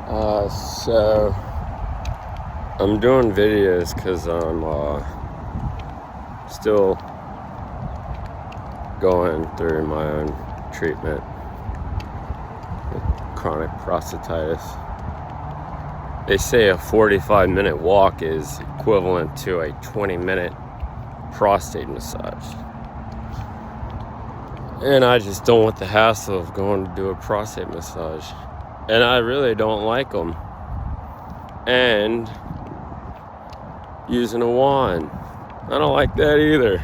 So I'm doing videos because I'm still going through my own treatment with chronic prostatitis. They say a 45-minute walk is equivalent to a 20-minute prostate massage. And I just don't want the hassle of going to do a prostate massage. And I really don't like them. And using a wand, I don't like that either.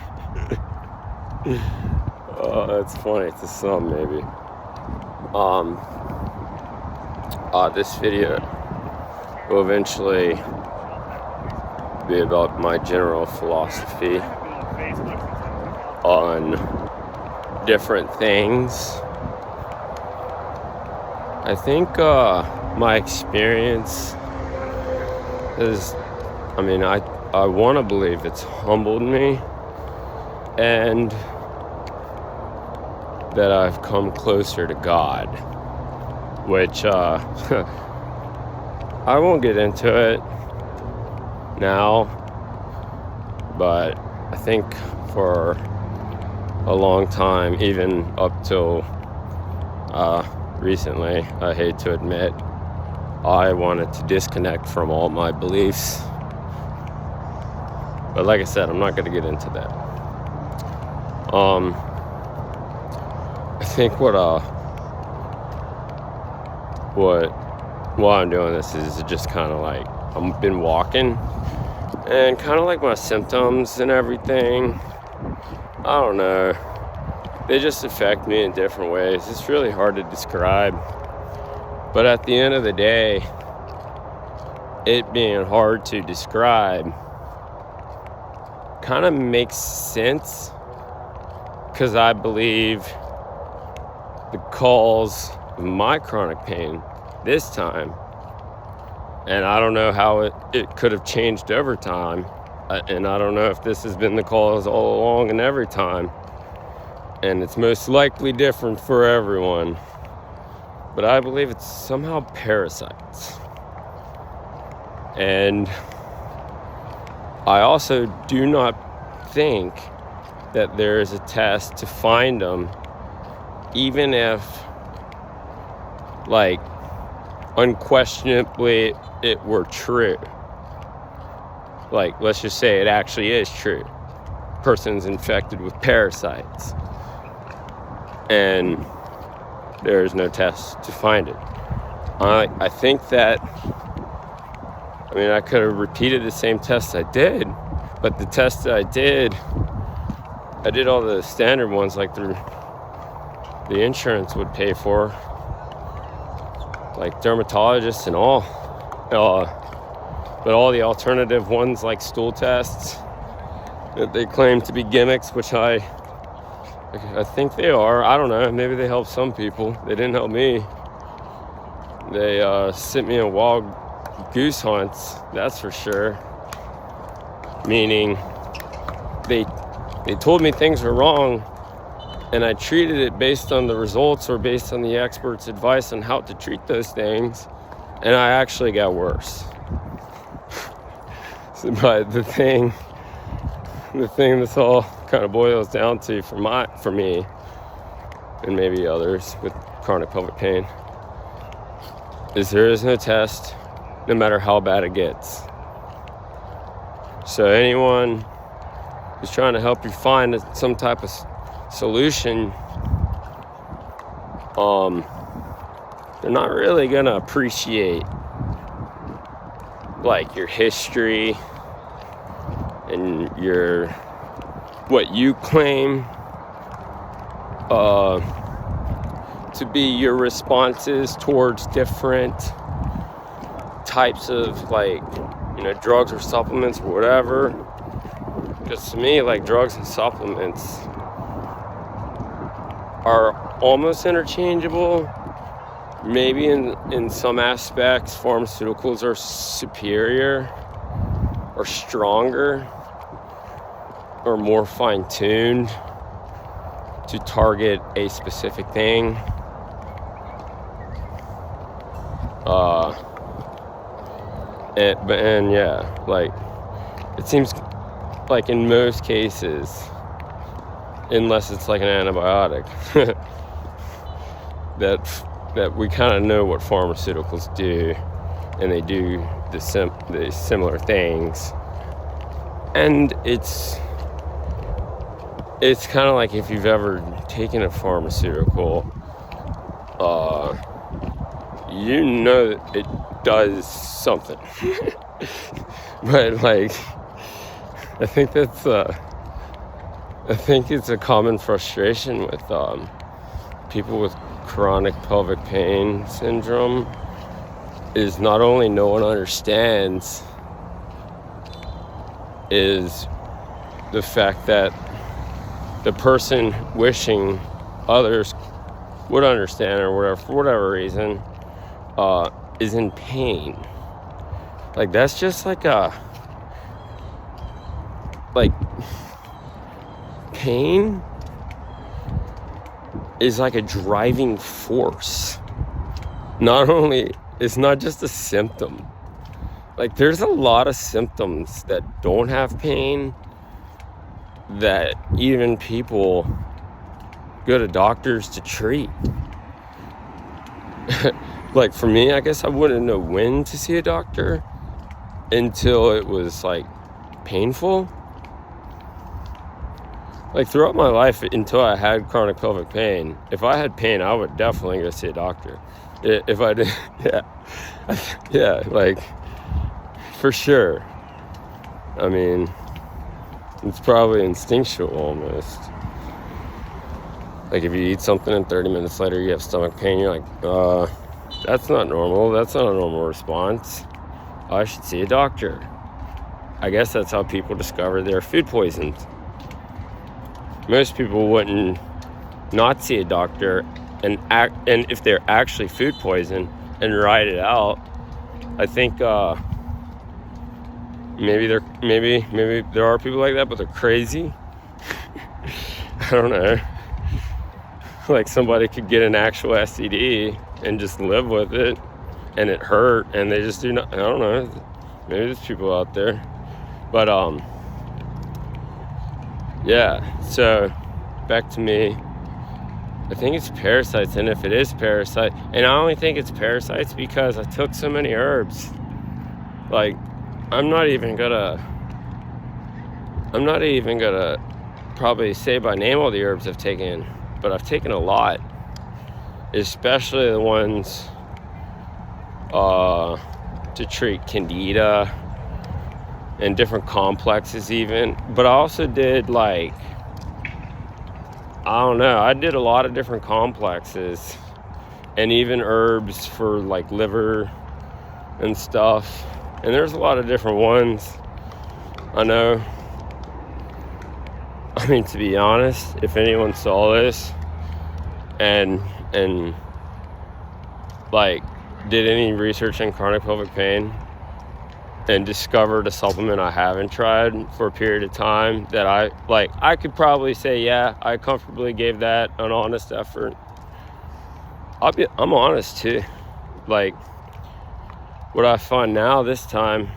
Oh, that's funny to some, maybe. This video will eventually be about my general philosophy on different things. I think my experience is, I want to believe it's humbled me, and that I've come closer to God, which I won't get into it now, but I think for a long time, even up till recently, I hate to admit, I wanted to disconnect from all my beliefs. But like I said, I'm not going to get into that. I think why I'm doing this is just kind of like, I've been walking and kind of like my symptoms and everything, I don't know, they just affect me in different ways. It's really hard to describe. But at the end of the day, it being hard to describe kind of makes sense, because I believe the cause of my chronic pain this time, and I don't know how it could have changed over time, and I don't know if this has been the cause all along and every time, and it's most likely different for everyone, but I believe it's somehow parasites. And I also do not think that there is a test to find them, even if, like, unquestionably it were true. Like, let's just say it actually is true. Person's infected with parasites, and there is no test to find it. I think that, I could have repeated the same test I did, but the test that I did all the standard ones, like the insurance would pay for, like dermatologists and all. But all the alternative ones, like stool tests, that they claim to be gimmicks, which I think they are. I don't know. Maybe they help some people. They didn't help me. They sent me on wild goose hunts, that's for sure. Meaning, they told me things were wrong, and I treated it based on the results or based on the expert's advice on how to treat those things, and I actually got worse. But the thing this all kind of boils down to for me, and maybe others with chronic pelvic pain, is there is no test, no matter how bad it gets. So anyone who's trying to help you find some type of solution, they're not really gonna appreciate, like, your history and what you claim to be your responses towards different types of, like, drugs or supplements or whatever. Because to me, like, drugs and supplements are almost interchangeable. Maybe in some aspects, pharmaceuticals are superior or stronger or more fine-tuned to target a specific thing. And yeah, like, it seems like in most cases, unless it's like an antibiotic, that we kind of know what pharmaceuticals do, and they do the similar things. And it's kind of like if you've ever taken a pharmaceutical, you know that it does something. But like, I think it's a common frustration with people with chronic pelvic pain syndrome, is not only no one understands is the fact that the person wishing others would understand or whatever, for whatever reason, is in pain. Like, that's just like pain is like a driving force. It's not just a symptom. Like, there's a lot of symptoms that don't have pain that even people go to doctors to treat. Like, for me, I guess I wouldn't know when to see a doctor until it was like painful. Like, throughout my life, until I had chronic pelvic pain, if I had pain, I would definitely go see a doctor. If I did, yeah, like, for sure. I mean, it's probably instinctual almost. Like, if you eat something and 30 minutes later you have stomach pain, you're like, that's not normal. That's not a normal response. I should see a doctor. I guess that's how people discover they're food poisoned. Most people wouldn't not see a doctor and if they're actually food poisoned and ride it out. I think maybe there are people like that, but they're crazy. I don't know. Like, somebody could get an actual STD and just live with it, and it hurt, and they just do not. I don't know. Maybe there's people out there, but yeah. So back to me. I think it's parasites, and if it is parasite, and I only think it's parasites because I took so many herbs. Like, I'm not even gonna probably say by name all the herbs I've taken, but I've taken a lot, especially the ones to treat candida and different complexes even. But I also did, like, I did a lot of different complexes and even herbs for like liver and stuff. And there's a lot of different ones. I know. I mean, to be honest, if anyone saw this and like did any research in chronic pelvic pain and discovered a supplement I haven't tried for a period of time that I could probably say, yeah, I comfortably gave that an honest effort. I'm honest too. Like, what I find now this time,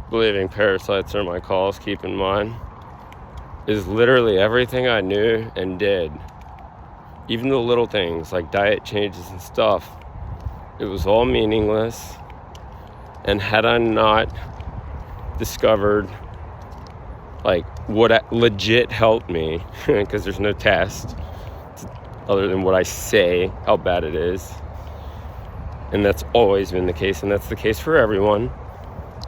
believing parasites are my cause, keep in mind, is literally everything I knew and did, even the little things like diet changes and stuff, it was all meaningless. And had I not discovered like what legit helped me, because there's no test other than what I say how bad it is, and that's always been the case, and that's the case for everyone.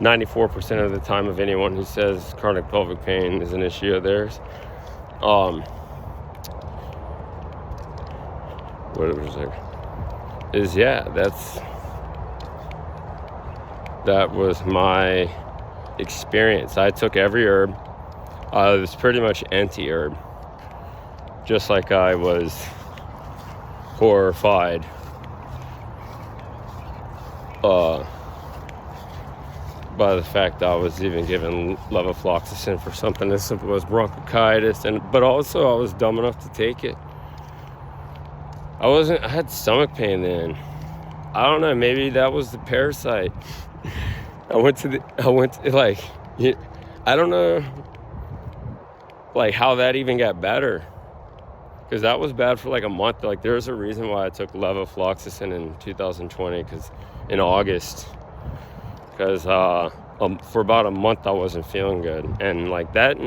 94% of the time of anyone who says chronic pelvic pain is an issue of theirs. What was there? Is, yeah, that was my experience. I took every herb. I was pretty much anti-herb. Just like I was horrified by the fact I was even given levofloxacin for something as simple as bronchitis, but also I was dumb enough to take it. I had stomach pain then. I don't know, maybe that was the parasite. I went to like, I don't know, like how that even got better. Because that was bad for like a month. Like there's a reason why I took levofloxacin in 2020, because in August, because for about a month I wasn't feeling good. And like that,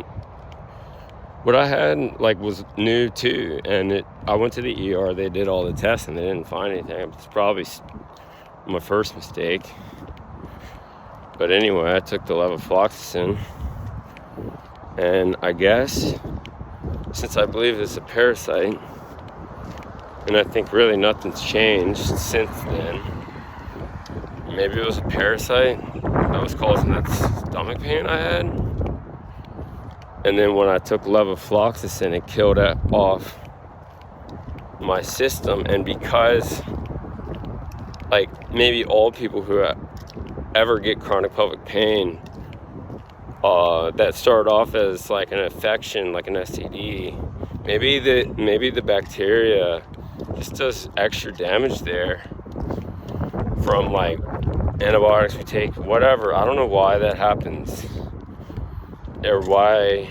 what I had like was new too. And I went to the ER, they did all the tests and they didn't find anything. It's probably my first mistake. But anyway, I took the levofloxacin, and I guess since I believe it's a parasite, and I think really nothing's changed since then, maybe it was a parasite that was causing that stomach pain I had. And then when I took levofloxacin, it killed it off my system. And because, like, maybe all people who ever get chronic pelvic pain, that started off as like an infection, like an STD, maybe the bacteria just does extra damage there from like antibiotics we take, whatever. I don't know why that happens, or why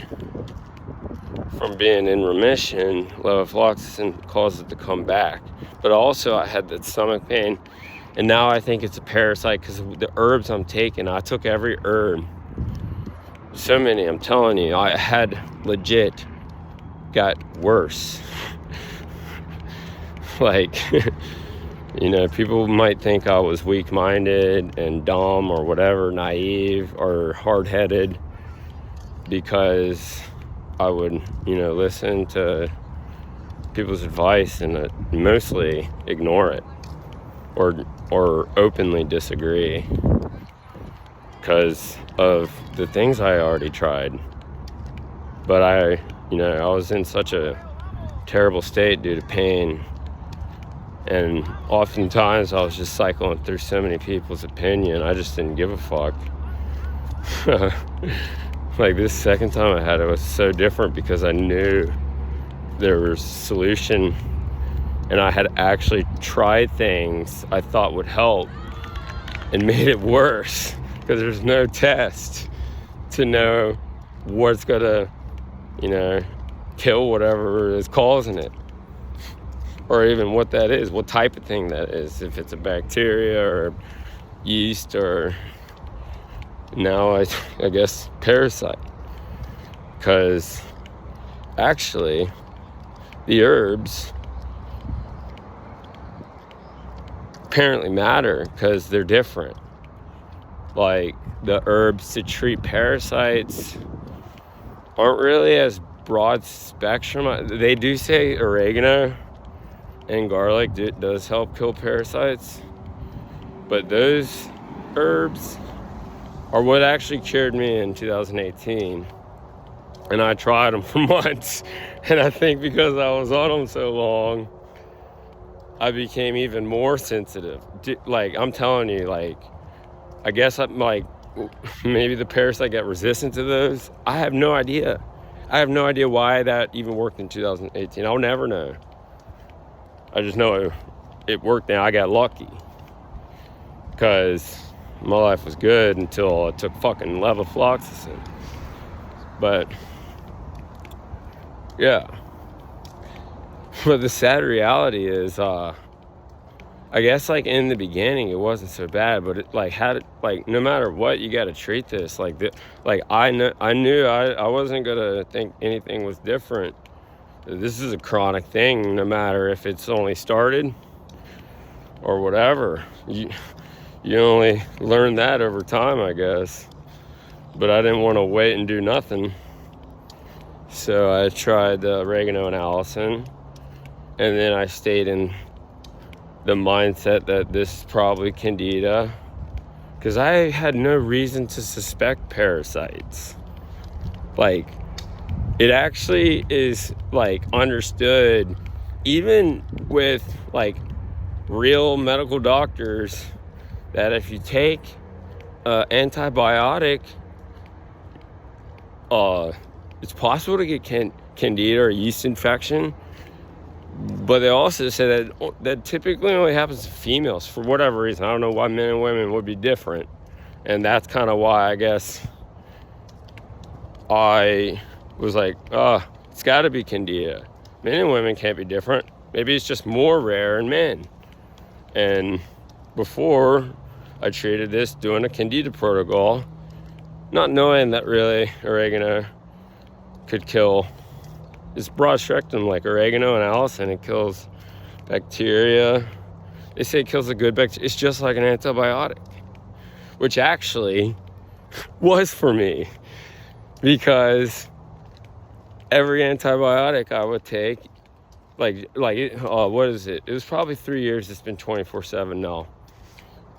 from being in remission levofloxacin causes it to come back. But also I had that stomach pain, and now I think it's a parasite because the herbs I'm taking. I took every herb, so many, I'm telling you. I had legit got worse. Like, you know, people might think I was weak-minded and dumb or whatever, naive or hard-headed, because I would, you know, listen to people's advice and mostly ignore it or openly disagree because of the things I already tried. But I was in such a terrible state due to pain, and oftentimes I was just cycling through so many people's opinion, I just didn't give a fuck. Like this second time I had it was so different because I knew there was a solution, and I had actually tried things I thought would help and made it worse, because there's no test to know what's gonna, you know, kill whatever is causing it, or even what that is, what type of thing that is, if it's a bacteria or yeast or now I guess parasite. Because actually the herbs apparently matter because they're different. Like the herbs to treat parasites aren't really as broad spectrum. They do say oregano and garlic does help kill parasites, but those herbs are what actually cured me in 2018, and I tried them for months, and I think because I was on them so long, I became even more sensitive. Like, I'm telling you, like, I guess I'm like, maybe the parasite got resistant to those. I have no idea. I have no idea why that even worked in 2018. I'll never know. I just know it worked, and I got lucky because my life was good until I took fucking levofloxacin. But yeah. But the sad reality is, I guess like in the beginning it wasn't so bad, but it like had it like no matter what you got to treat this like I knew I wasn't gonna think anything was different. This is a chronic thing, no matter if it's only started or whatever. You only learn that over time, I guess. But I didn't want to wait and do nothing, so I tried the oregano and allicin, and then I stayed in the mindset that this is probably candida, because I had no reason to suspect parasites. Like, it actually is like understood, even with like real medical doctors, that if you take antibiotic, it's possible to get candida or yeast infection. But they also say that typically only happens to females for whatever reason. I don't know why men and women would be different. And that's kind of why I guess I was like, it's got to be Candida. Men and women can't be different. Maybe it's just more rare in men. And before, I treated this doing a Candida protocol, not knowing that really oregano could kill. It's broad spectrum like oregano and allicin. It kills bacteria. They say it kills the good bacteria. It's just like an antibiotic, which actually was for me, because every antibiotic I would take, what is it? It was probably 3 years. It's been 24/7 now.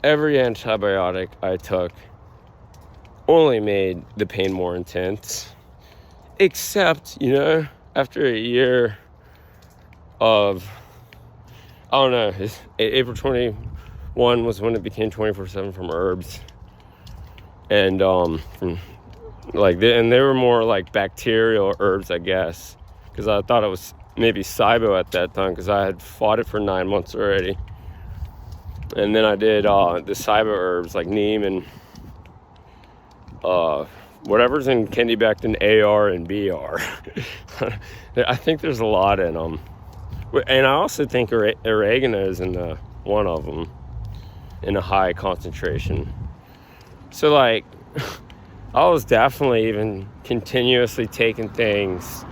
Every antibiotic I took only made the pain more intense, except, after a year of, I don't know, April 21 was when it became 24/7 from herbs. And and they were more like bacterial herbs, I guess, because I thought it was maybe SIBO at that time, because I had fought it for 9 months already. And then I did the SIBO herbs like neem and whatever's in Candibactin AR and BR. I think there's a lot in them. And I also think oregano is in one of them in a high concentration. So I was definitely even continuously taking things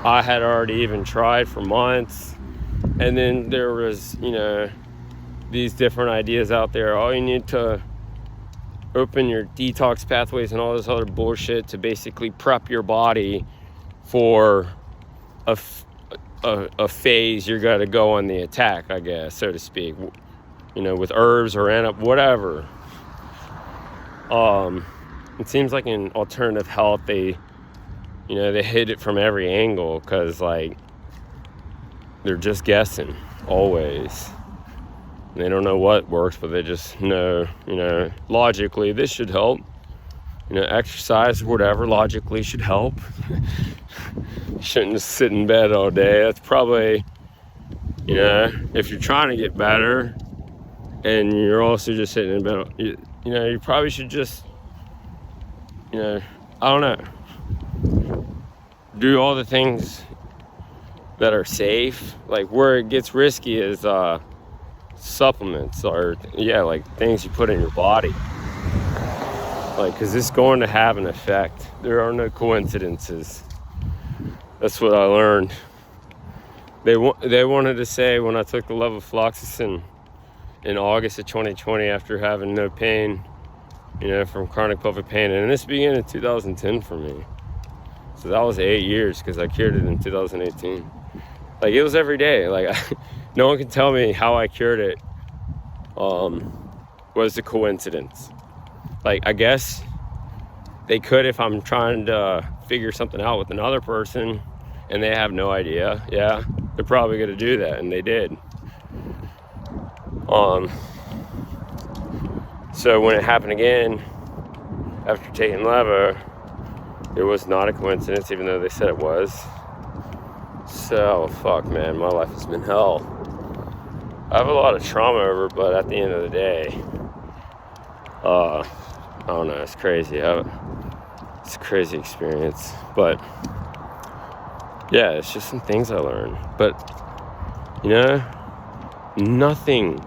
I had already even tried for months. And then there was, these different ideas out there. Oh, you need to open your detox pathways and all this other bullshit to basically prep your body for a phase you're going to go on the attack, I guess, so to speak, with herbs or whatever. It seems like in alternative health, they hit it from every angle, because they're just guessing always. They don't know what works, but they just know, logically this should help. Exercise or whatever logically should help. Shouldn't just sit in bed all day. That's probably, if you're trying to get better and you're also just sitting in bed, you probably should just, I don't know, do all the things that are safe. Where it gets risky is supplements or things you put in your body, because it's going to have an effect. There are no coincidences. That's what I learned. They wanted to say when I took the levofloxacin in August of 2020 after having no pain, from chronic pelvic pain, and this began in 2010 for me. So that was 8 years, because I cured it in 2018. It was every day. No one can tell me how I cured it was a coincidence. I guess they could if I'm trying to figure something out with another person and they have no idea. Yeah, they're probably going to do that, and they did. So when it happened again, after taking levo, it was not a coincidence, even though they said it was. So, fuck, man, my life has been hell. I have a lot of trauma over it, but at the end of the day, I don't know, it's crazy. It's a crazy experience. But, yeah, it's just some things I learned. But, nothing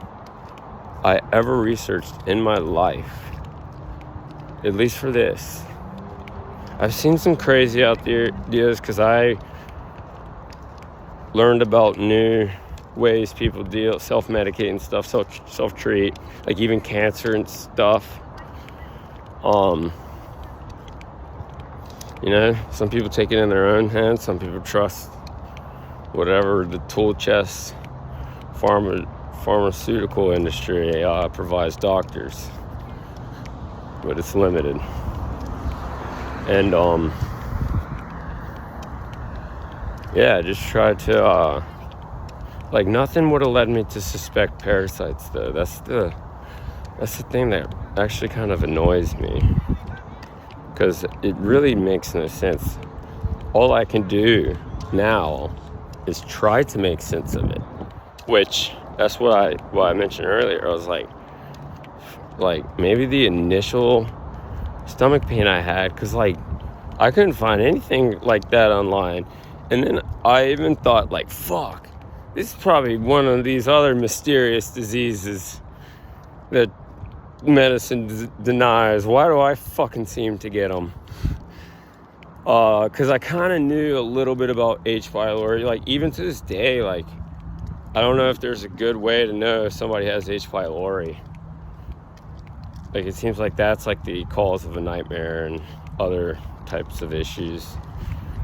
I ever researched in my life, at least for this. I've seen some crazy ideas, because I learned about new ways people self-medicate and stuff, self-treat, even cancer and stuff. Some people take it in their own hands. Some people trust whatever the tool chest pharmaceutical industry provides doctors, but it's limited. And just try to nothing would have led me to suspect parasites, though. That's the thing that actually kind of annoys me, because it really makes no sense. All I can do now is try to make sense of it, which that's what I mentioned earlier. I was like, like maybe the initial stomach pain I had, because like I couldn't find anything like that online. And then I even thought, like, fuck, this is probably one of these other mysterious diseases that medicine denies. Why do I fucking seem to get them? Because I kind of knew a little bit about H. pylori. Like, even to this day, like, I don't know if there's a good way to know if somebody has H. pylori. Like, it seems like that's like the cause of a nightmare and other types of issues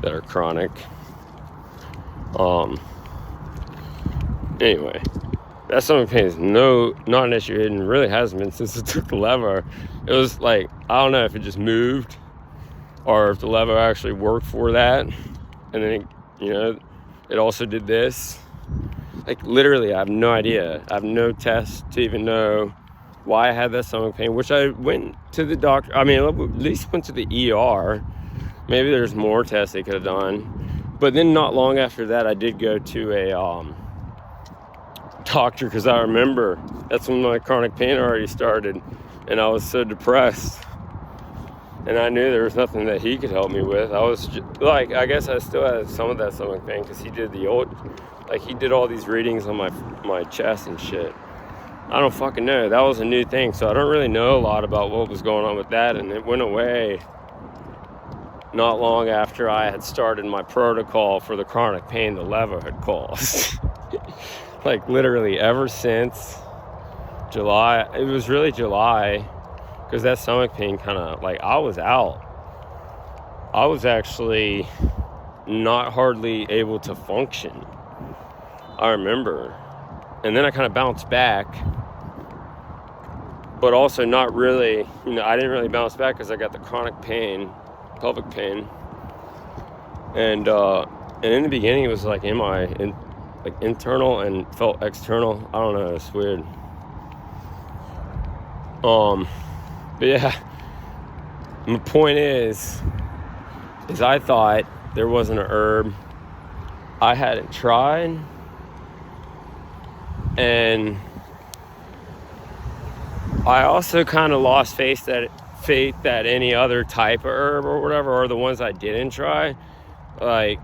that are chronic. Anyway, that stomach pain is not an issue. It really hasn't been since I took the lever. It was like, I don't know if it just moved or if the lever actually worked for that. And then, it also did this. Like, literally, I have no idea. I have no test to even know why I had that stomach pain, which I went to the doctor. I mean, at least went to the ER. Maybe there's more tests they could have done. But then not long after that, I did go to a doctor, because I remember that's when my chronic pain already started. And I was so depressed. And I knew there was nothing that he could help me with. I was like, I guess I still had some of that stomach pain, because he did he did all these readings on my chest and shit. I don't fucking know. That was a new thing, so I don't really know a lot about what was going on with that. And it went away not long after I had started my protocol for the chronic pain the lever had caused. Like, literally ever since July. It was really July, because that stomach pain kind of, like, I was out. I was actually not hardly able to function, I remember. And then I kind of bounced back, but also not really. I didn't really bounce back because I got the chronic pain, pelvic pain. And in the beginning, it was like internal and felt external. I don't know. It's weird. But yeah, my point is I thought there wasn't an herb I hadn't tried. And I also kind of lost faith that any other type of herb or whatever, or the ones I didn't try, like,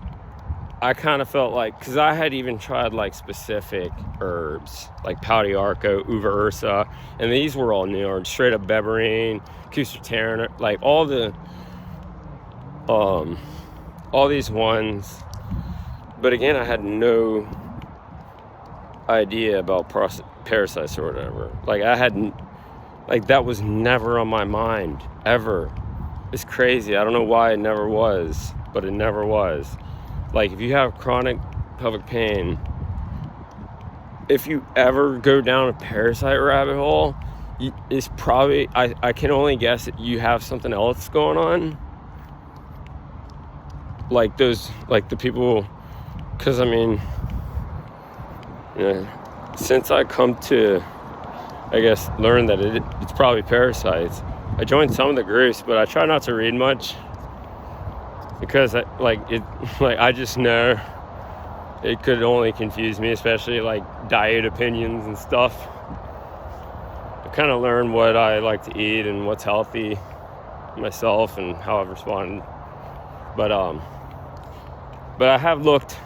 I kind of felt like, because I had even tried like specific herbs like Paudiarco, Uva Ursa, and these were all new, or straight up Beberine, Cousterin, like all these ones. But again, I had no idea about parasites or whatever. Like, that was never on my mind, ever. It's crazy. I don't know why it never was, but it never was. Like, if you have chronic pelvic pain, if you ever go down a parasite rabbit hole, it's probably, I can only guess that you have something else going on. Like the people, because I mean, since I come to, I guess, learn that it's probably parasites, I joined some of the groups, but I try not to read much, because I just know it could only confuse me, especially like diet opinions and stuff. I kind of learn what I like to eat and what's healthy myself and how I've responded. But I have looked,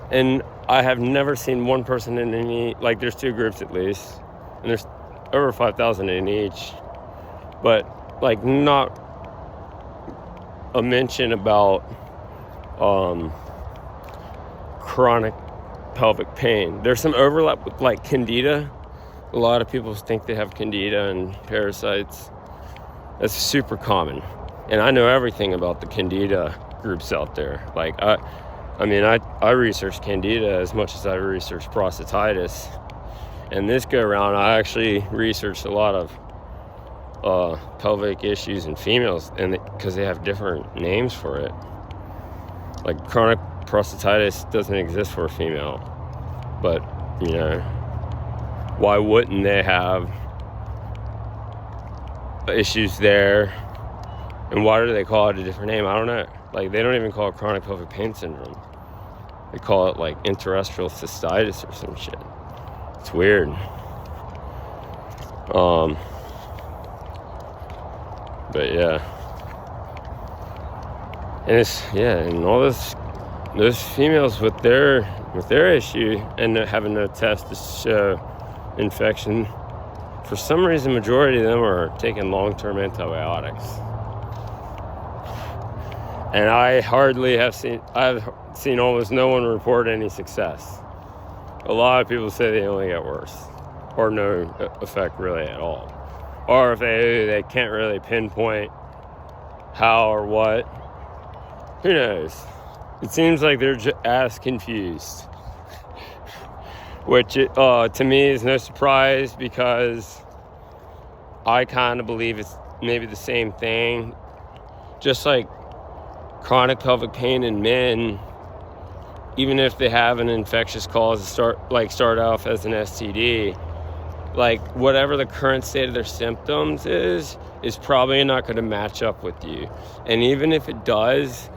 and I have never seen one person in any, like, there's two groups at least, and there's over 5,000 in each, but like not a mention about chronic pelvic pain. There's some overlap with like candida. A lot of people think they have candida and parasites. That's super common, and I know everything about the candida groups out there. Like, I researched candida as much as I researched prostatitis, and this go around I actually researched a lot of pelvic issues in females, and because they have different names for it. Like, chronic prostatitis doesn't exist for a female, but why wouldn't they have issues there? And why do they call it a different name? I don't know. Like, they don't even call it chronic pelvic pain syndrome. They call it like interstitial cystitis or some shit. It's weird. But yeah. And and all those females with their issue and having no test to show infection, for some reason, majority of them are taking long-term antibiotics. And I've seen almost no one report any success. A lot of people say they only get worse, or no effect really at all. Or if they can't really pinpoint how or what, who knows? It seems like they're just as confused, which to me is no surprise, because I kind of believe it's maybe the same thing. Just like chronic pelvic pain in men, even if they have an infectious cause, start off as an STD, like whatever the current state of their symptoms is probably not going to match up with you. And even if it does,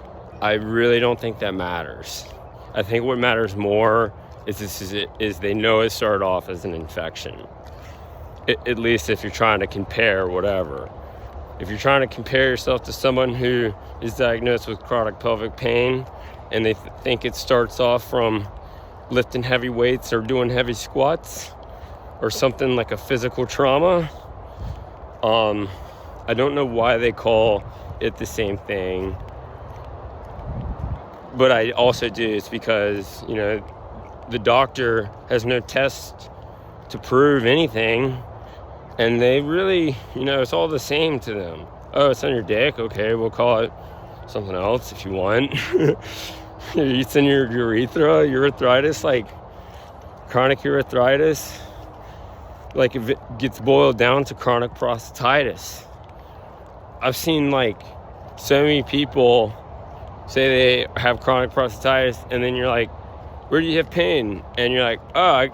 I really don't think that matters. I think what matters more is they know it started off as an infection. At least if you're trying to compare whatever. If you're trying to compare yourself to someone who is diagnosed with chronic pelvic pain and they think it starts off from lifting heavy weights or doing heavy squats or something like a physical trauma, I don't know why they call it the same thing. But I also do. It's because, the doctor has no test to prove anything. And they really, it's all the same to them. Oh, it's on your dick? Okay, we'll call it something else if you want. It's in your urethritis, like chronic urethritis. Like if it gets boiled down to chronic prostatitis. I've seen so many people say they have chronic prostatitis, and then you're like, where do you have pain? And you're like, oh,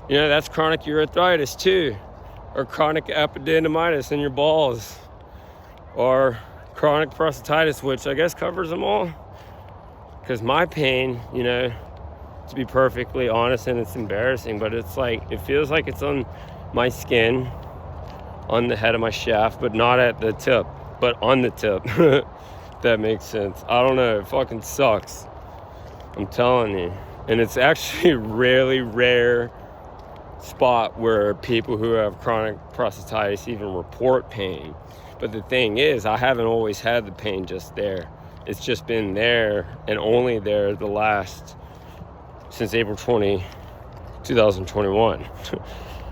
that's chronic urethritis too. Or chronic epididymitis in your balls. Or chronic prostatitis, which I guess covers them all. Because my pain, to be perfectly honest, and it's embarrassing, but it's it feels like it's on my skin, on the head of my shaft, but not at the tip, but on the tip. That makes sense. I don't know. It fucking sucks. I'm telling you. And it's actually a really rare spot where people who have chronic prostatitis even report pain. But the thing is, I haven't always had the pain just there. It's just been there and only there since April 20, 2021.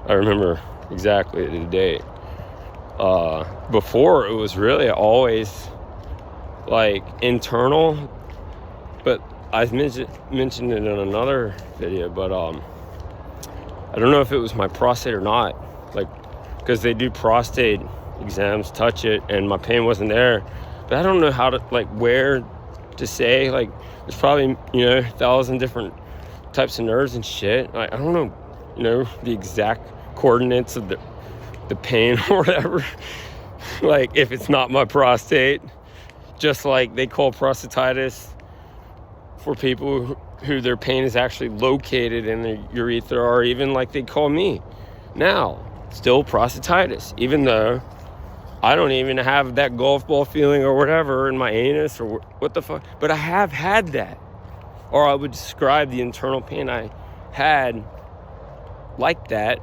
I remember exactly the date. Before, it was really always internal, but I mentioned it in another video, but I don't know if it was my prostate or not, because they do prostate exams, touch it, and my pain wasn't there. But I don't know how to, where to say, there's probably, 1,000 different types of nerves and shit. I don't know, the exact coordinates of the pain or whatever. If it's not my prostate, just like they call prostatitis for people who their pain is actually located in the urethra, or even like they call me now, still prostatitis, even though I don't even have that golf ball feeling or whatever in my anus or what the fuck, but I have had that. Or I would describe the internal pain I had like that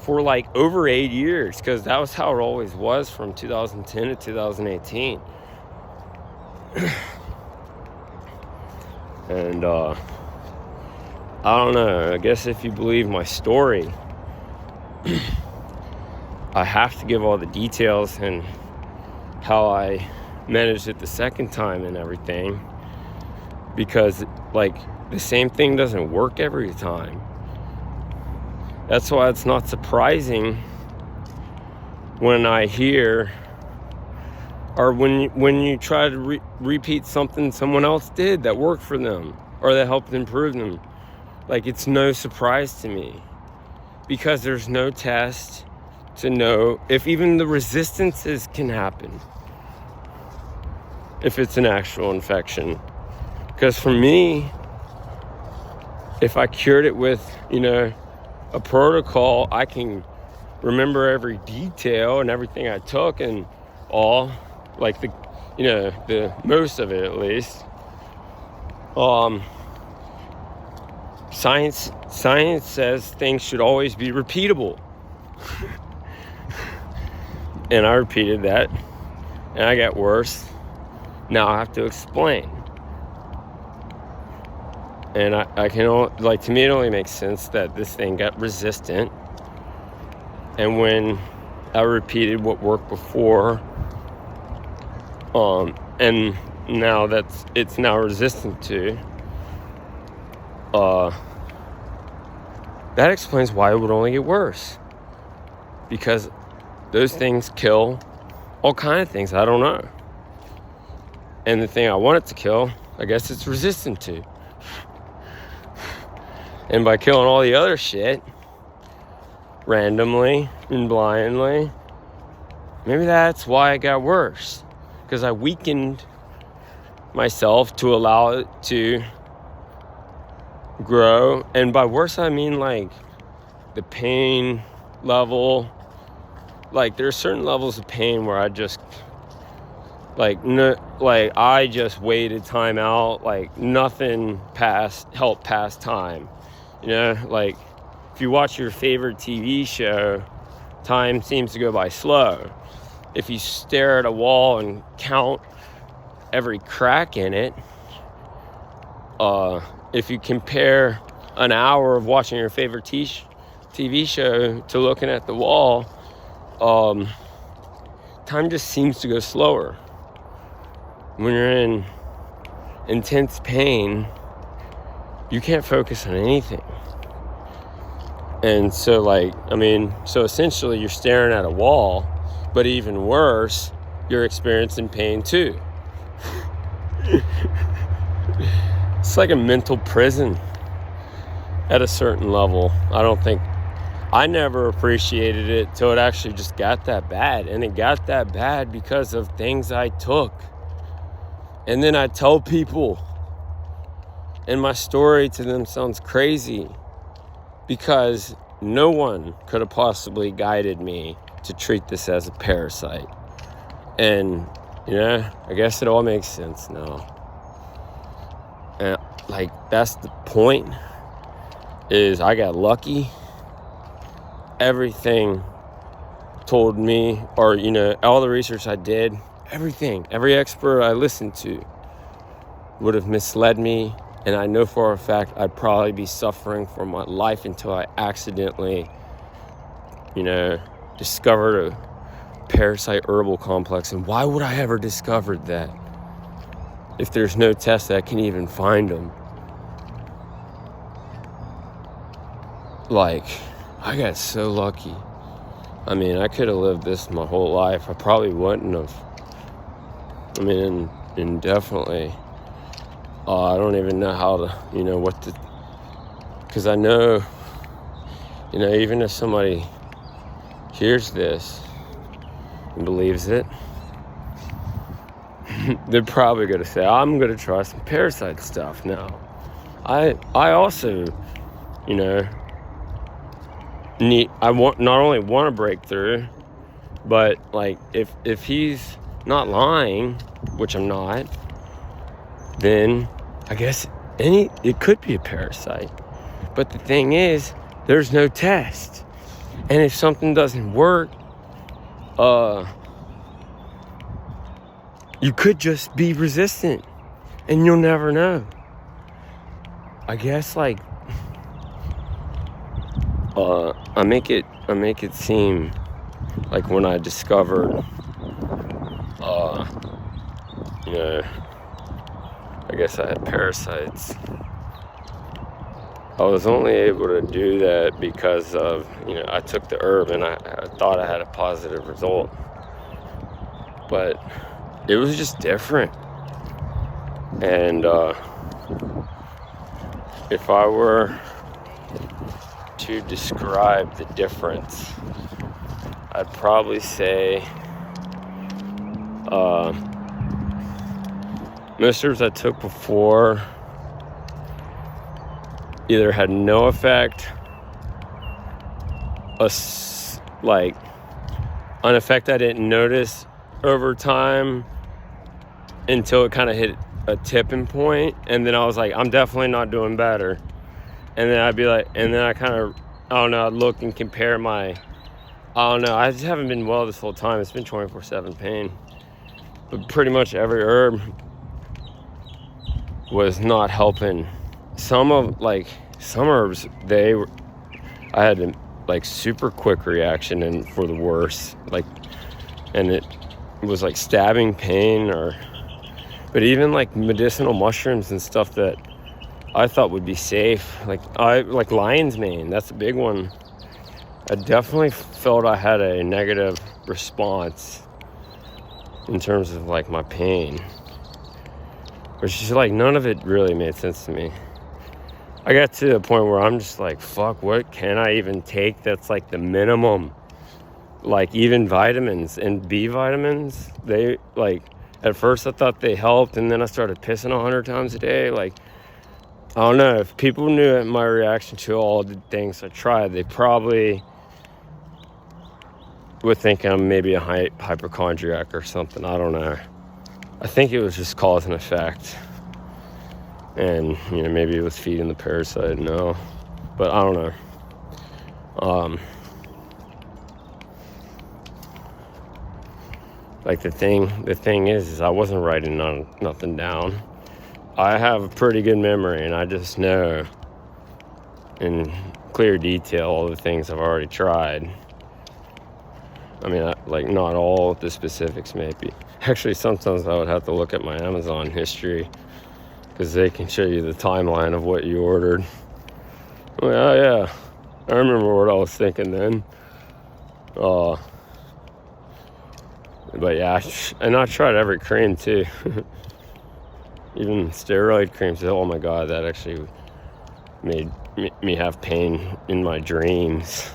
for over 8 years, because that was how it always was from 2010 to 2018. And I don't know, I guess if you believe my story, I have to give all the details and how I managed it the second time and everything, because the same thing doesn't work every time. That's why it's not surprising when I hear, or when you try to repeat something someone else did that worked for them or that helped improve them. It's no surprise to me, because there's no test to know if even the resistances can happen if it's an actual infection. Because for me, if I cured it with, a protocol, I can remember every detail and everything I took and all, like the most of it at least. Science says things should always be repeatable. And I repeated that, and I got worse. Now I have to explain. And I can only, like, to me it only makes sense that this thing got resistant. And when I repeated what worked before, and now it's now resistant to, that explains why it would only get worse. Because those things kill all kind of things I don't know. And the thing I want it to kill, I guess it's resistant to. And by killing all the other shit randomly and blindly, maybe that's why it got worse. Because I weakened myself to allow it to grow. And by worse, I mean like the pain level. Like there's certain levels of pain where I just I just waited time out. Like nothing helped pass time. You know, like if you watch your favorite TV show, time seems to go by slow. If you stare at a wall and count every crack in it, if you compare an hour of watching your favorite TV show to looking at the wall, time just seems to go slower. When you're in intense pain, you can't focus on anything. And so so essentially you're staring at a wall, but even worse, you're experiencing pain too. It's like a mental prison at a certain level. I never appreciated it till it actually just got that bad. And it got that bad because of things I took. And then I tell people, and my story to them sounds crazy because no one could have possibly guided me to treat this as a parasite. And, I guess it all makes sense now. And, that's the point, is I got lucky. Everything told me, or, all the research I did, every expert I listened to would have misled me. And I know for a fact I'd probably be suffering for my life until I accidentally, discovered a parasite herbal complex. And why would I ever discovered that if there's no test that can even find them? I got so lucky. I mean, I could have lived this my whole life. I probably wouldn't have. I mean, and definitely, I don't even know how to, because I know, even if somebody hears this and believes it, they're probably going to say, I'm going to try some parasite stuff now. I also, not only want a breakthrough, but if he's not lying, which I'm not, then I guess it could be a parasite. But the thing is, there's no test. And if something doesn't work, you could just be resistant and you'll never know. I guess I make it seem like when I discovered I guess I had parasites, I was only able to do that because of, I took the herb and I thought I had a positive result. But it was just different. And if I were to describe the difference, I'd probably say most herbs I took before either had no effect, like an effect I didn't notice over time until it kind of hit a tipping point, and then I was like, I'm definitely not doing better. And then I'd be like, and then I kind of, I don't know, I'd look and compare my, I don't know, I just haven't been well this whole time. It's been 24/7 pain, but pretty much every herb was not helping. Some herbs, I had a like super quick reaction and for the worse, like, and it was like stabbing pain, but even like medicinal mushrooms and stuff that I thought would be safe, like lion's mane, that's a big one. I definitely felt I had a negative response in terms of like my pain, which is like none of it really made sense to me. I got to the point where I'm just like, fuck, what can I even take that's like the minimum? Like even vitamins and B vitamins, they like, at first I thought they helped, and then I started pissing 100 times a day. Like, I don't know, if people knew my reaction to all the things I tried, they probably would think I'm maybe a hypochondriac or something. I don't know. I think it was just cause and effect. And, you know, maybe it was feeding the parasite, no. But I don't know. Like the thing is I wasn't writing nothing down. I have a pretty good memory, and I just know in clear detail all the things I've already tried. I mean, like not all the specifics maybe. Actually, sometimes I would have to look at my Amazon history, because they can show you the timeline of what you ordered. Well, yeah, I remember what I was thinking then. But yeah, and I tried every cream too. Even steroid creams. Oh my god, that actually made me have pain in my dreams.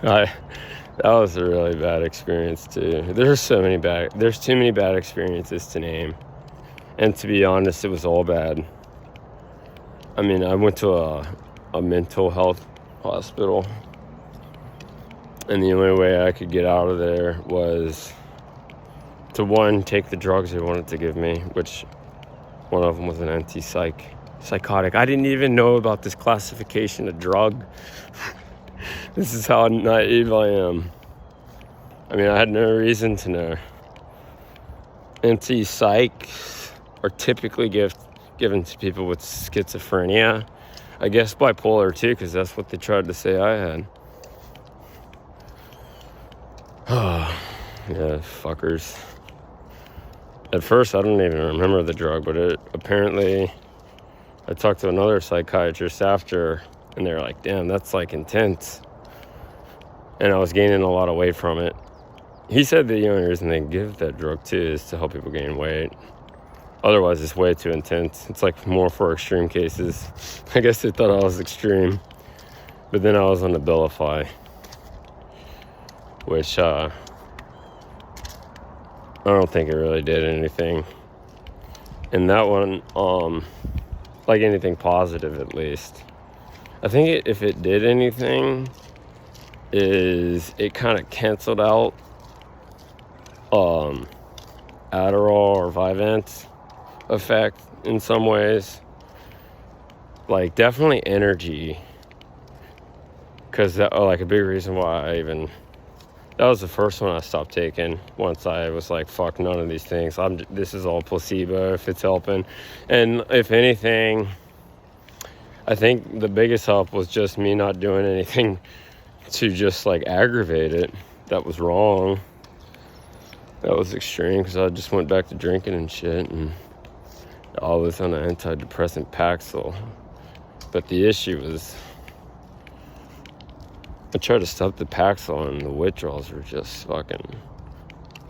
That was a really bad experience too. There's too many bad experiences to name. And to be honest, it was all bad. I mean, I went to a mental health hospital, and the only way I could get out of there was to, one, take the drugs they wanted to give me, which one of them was an psychotic. I didn't even know about this classification of drug. This is how naive I am. I mean, I had no reason to know. Psychs are typically given to people with schizophrenia. I guess bipolar too, because that's what they tried to say I had. Yeah, fuckers. At first, I don't even remember the drug, but apparently, I talked to another psychiatrist after, and they were like, damn, that's like intense. And I was gaining a lot of weight from it. He said the only reason they give that drug too is to help people gain weight. Otherwise, it's way too intense. It's like more for extreme cases. I guess they thought I was extreme. But then I was on Abilify, which I don't think it really did anything. And that one, like anything positive at least, I think if it did anything, is it kind of canceled out Adderall or Vyvanse effect in some ways. Like definitely energy, because that like a big reason why that was the first one I stopped taking once I was like, fuck none of these things. This is all placebo if it's helping. And if anything, I think the biggest help was just me not doing anything to just like aggravate it. That was wrong. That was extreme, because I just went back to drinking and shit, and all this on an antidepressant Paxil. But the issue was, I tried to stop the Paxil, and the withdrawals were just fucking,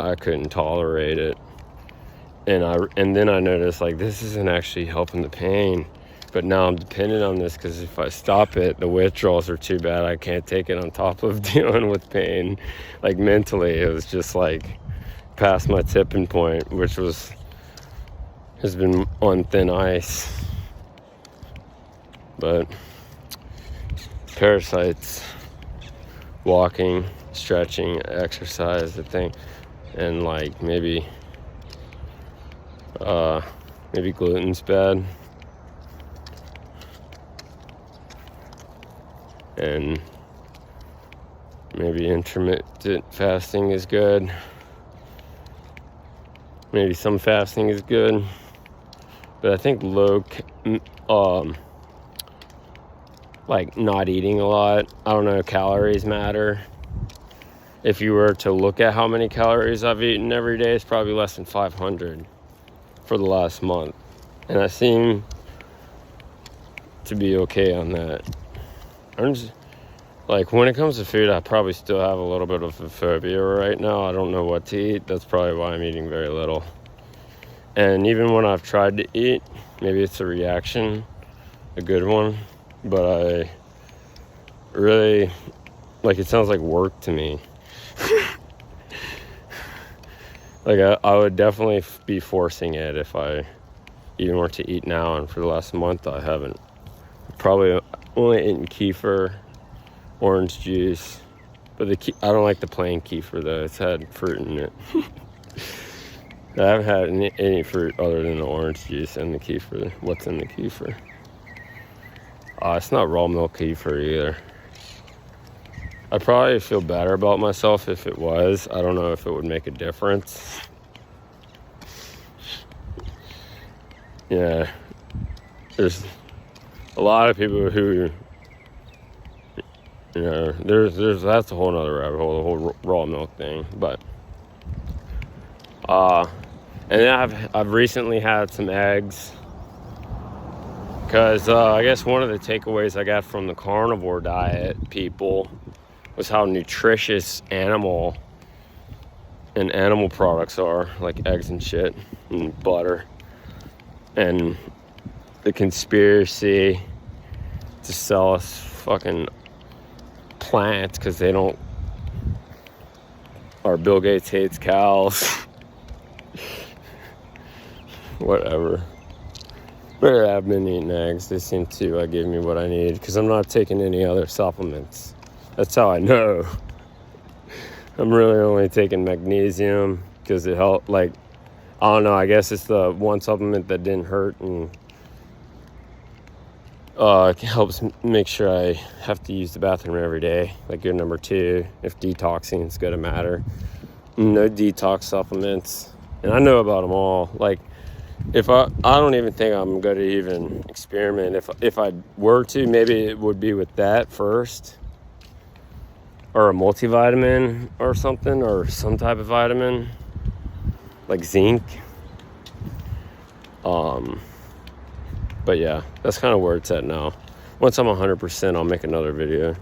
I couldn't tolerate it. And then I noticed, like, this isn't actually helping the pain. But now I'm dependent on this, because if I stop it, the withdrawals are too bad. I can't take it on top of dealing with pain. Like, mentally, it was just, like, past my tipping point, which has been on thin ice. But parasites, walking, stretching, exercise, I think, and like maybe gluten's bad, and maybe intermittent fasting is good. Maybe some fasting is good, but I think like not eating a lot. I don't know, calories matter. If you were to look at how many calories I've eaten every day, it's probably less than 500 for the last month. And I seem to be okay on that. I'm just, like, when it comes to food, I probably still have a little bit of a phobia right now. I don't know what to eat. That's probably why I'm eating very little. And even when I've tried to eat, maybe it's a reaction, a good one, but I really, like, it sounds like work to me. Like, I would definitely be forcing it if I even were to eat now, and for the last month I haven't. Probably only eaten kefir, orange juice, but I don't like the plain kefir though. It's had fruit in it. I haven't had any fruit other than the orange juice and the kefir. What's in the kefir? It's not raw milk kefir either. I'd probably feel better about myself if it was. I don't know if it would make a difference. Yeah, there's a lot of people who, you know, that's a whole nother rabbit hole, the whole raw milk thing. But and then I've recently had some eggs, because I guess one of the takeaways I got from the carnivore diet people was how nutritious animal products are, like eggs and shit and butter, and the conspiracy to sell us fucking plants because they don't, or Bill Gates hates cows. Whatever. But I've been eating eggs. They seem to give me what I need, because I'm not taking any other supplements. That's how I know. I'm really only taking magnesium because it helped. Like, I don't know, I guess it's the one supplement that didn't hurt, and it helps make sure I have to use the bathroom every day. Like, good number 2, if detoxing is going to matter. No detox supplements, and I know about them all. Like, if I don't even think I'm going to even experiment. If I were to, maybe it would be with that first, or a multivitamin or something, or some type of vitamin like zinc. But yeah, that's kind of where it's at now. Once I'm 100%, I'll make another video.